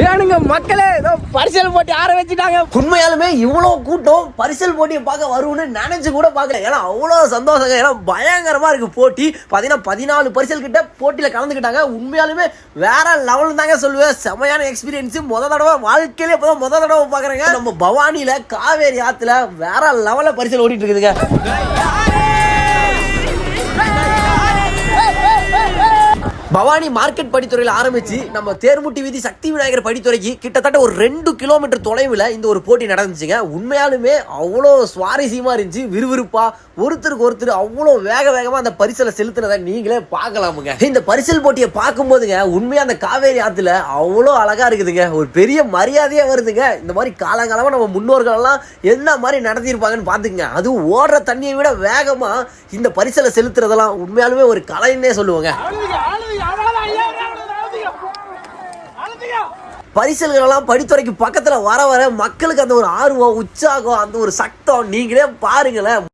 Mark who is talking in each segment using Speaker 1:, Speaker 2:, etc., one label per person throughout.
Speaker 1: ஏனுங்க மக்களே ஏதோ பரிசல் போட்டி ஆரம்பிச்சுட்டாங்க. உண்மையாலுமே இவ்வளவு கூட்டம் பரிசல் போட்டியை பார்க்க வரும்னு நினைச்சு கூட பார்க்கல. ஏன்னா அவ்வளவு சந்தோஷங்க. ஏன்னா பயங்கரமா இருக்கு போட்டி. பாத்தீங்கன்னா 14 பரிசல் கிட்ட போட்டியில கலந்துக்கிட்டாங்க. உண்மையாலுமே வேற லெவல் தாங்க சொல்லுவேன். செமையான எக்ஸ்பீரியன்ஸ். தடவை வாழ்க்கையில இப்பதான் தடவை பாக்குறேங்க. நம்ம பவானியில காவேரி ஆத்துல வேற லெவல்ல பரிசல் ஓடிட்டு இருக்குதுங்க. பவானி மார்க்கெட் படித்துறையில் ஆரம்பிச்சு நம்ம தேர்முட்டி வீதி சக்தி விநாயகர் படித்துறைக்கு கிட்டத்தட்ட ஒரு 2 கிலோமீட்டர் தொலைவில் இந்த ஒரு போட்டி நடந்துச்சுங்க. உண்மையாலுமே அவ்வளோ சுவாரஸ்யமா இருந்துச்சு. விறுவிறுப்பா ஒருத்தருக்கு ஒருத்தர் அவ்வளோ வேகமா அந்த பரிசலை செலுத்தினதை நீங்களே பார்க்கலாமுங்க. இந்த பரிசல் போட்டியை பார்க்கும்போதுங்க உண்மையா அந்த காவேரி ஆத்துல அவ்வளோ அழகா இருக்குதுங்க. ஒரு பெரிய மரியாதையா வருதுங்க. இந்த மாதிரி காலங்காலமா நம்ம முன்னோர்கள் எல்லாம் என்ன மாதிரி நடத்தியிருப்பாங்கன்னு பாத்துக்கங்க. அதுவும் ஓடுற தண்ணியை விட வேகமா இந்த பரிசலை செலுத்துறதெல்லாம் உண்மையாலுமே ஒரு கலைன்னே சொல்லுவாங்க. பரிசல்கள் எல்லாம் படித்துறைக்கு பக்கத்துல வர வர மக்களுக்கு அந்த ஒரு ஆர்வம், உற்சாகம், அந்த ஒரு சத்தம் நீங்களே பாருங்களேன்.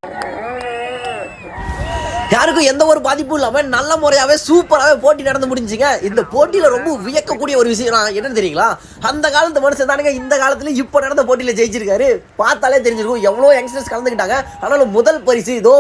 Speaker 1: யாருக்கும் எந்த ஒரு பாதிப்பும் இல்லாம நல்ல முறையாவே சூப்பராகவே போட்டி நடந்து முடிஞ்சுங்க. இந்த போட்டியில ரொம்ப வியக்கக்கூடிய ஒரு விஷயம் என்னன்னு தெரியுங்களா? அந்த காலத்து மனுஷன் தானுங்க இந்த காலத்துல இப்ப நடந்த போட்டியில ஜெயிச்சிருக்காரு. பார்த்தாலே தெரிஞ்சிருக்கும் எவ்வளவு யங்ஸ்டர்ஸ் கலந்துக்கிட்டாங்க. ஆனாலும் முதல் பரிசு இதோ.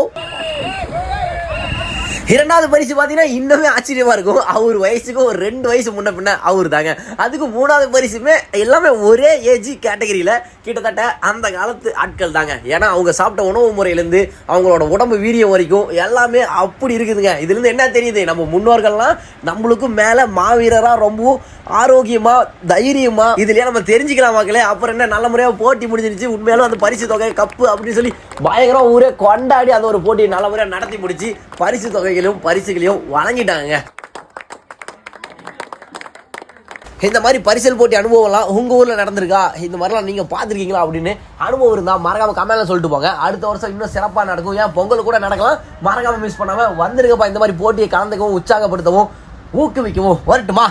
Speaker 1: இரண்டாவது பரிசு பார்த்தீங்கன்னா இன்னுமே ஆச்சரியமா இருக்கும். அவர் வயசுக்கு ஒரு 2 வயசு முன்ன பின்ன அவர் தாங்க. அதுக்கு 3வது பரிசுமே எல்லாமே ஒரே ஏஜ் கேட்டகரியில கிட்டத்தட்ட அந்த காலத்து ஆட்கள் தாங்க. ஏன்னா அவங்க சாப்பிட்ட உணவு முறையிலேருந்து அவங்களோட உடம்பு வீரியம் வரைக்கும் எல்லாமே அப்படி இருக்குதுங்க. இதுல இருந்து என்ன தெரியுது? நம்ம முன்னோர்கள்லாம் நம்மளுக்கும் மேல மாவீரரா ரொம்ப ஆரோக்கியமா தைரியமா இதுலயே நம்ம தெரிஞ்சுக்கலாம் மக்களே. அப்புறம் என்ன நல்ல முறையாக போட்டி முடிஞ்சிருச்சு. உண்மையாலும் அந்த பரிசு தொகை கப்பு அப்படின்னு சொல்லி பயங்கரம் ஊரே கொண்டாடி அந்த ஒரு போட்டி நல்ல முறையாக நடத்தி முடிச்சு பரிசு தொகைகளையும் பரிசுகளையும் வழங்கிட்டாங்க. இந்த மாதிரி பரிசல் போட்டி அனுபவம்லாம் உங்க ஊர்ல நடந்திருக்கா? இந்த மாதிரிலாம் நீங்க பாத்துருக்கீங்களா அப்படின்னு அனுபவம் இருந்தா மறக்காம கமெண்ட்ல சொல்லிட்டு போங்க. அடுத்த வருஷம் இன்னும் சிறப்பா நடக்கும். ஏன் பொங்கல் கூட நடக்கலாம். மறக்காம மிஸ் பண்ணாம வந்துருங்கப்பா. இந்த மாதிரி போட்டியை கலந்துக்கவும் உற்சாகப்படுத்தவும் ஊக்குவிக்கவும் வரட்டுமா?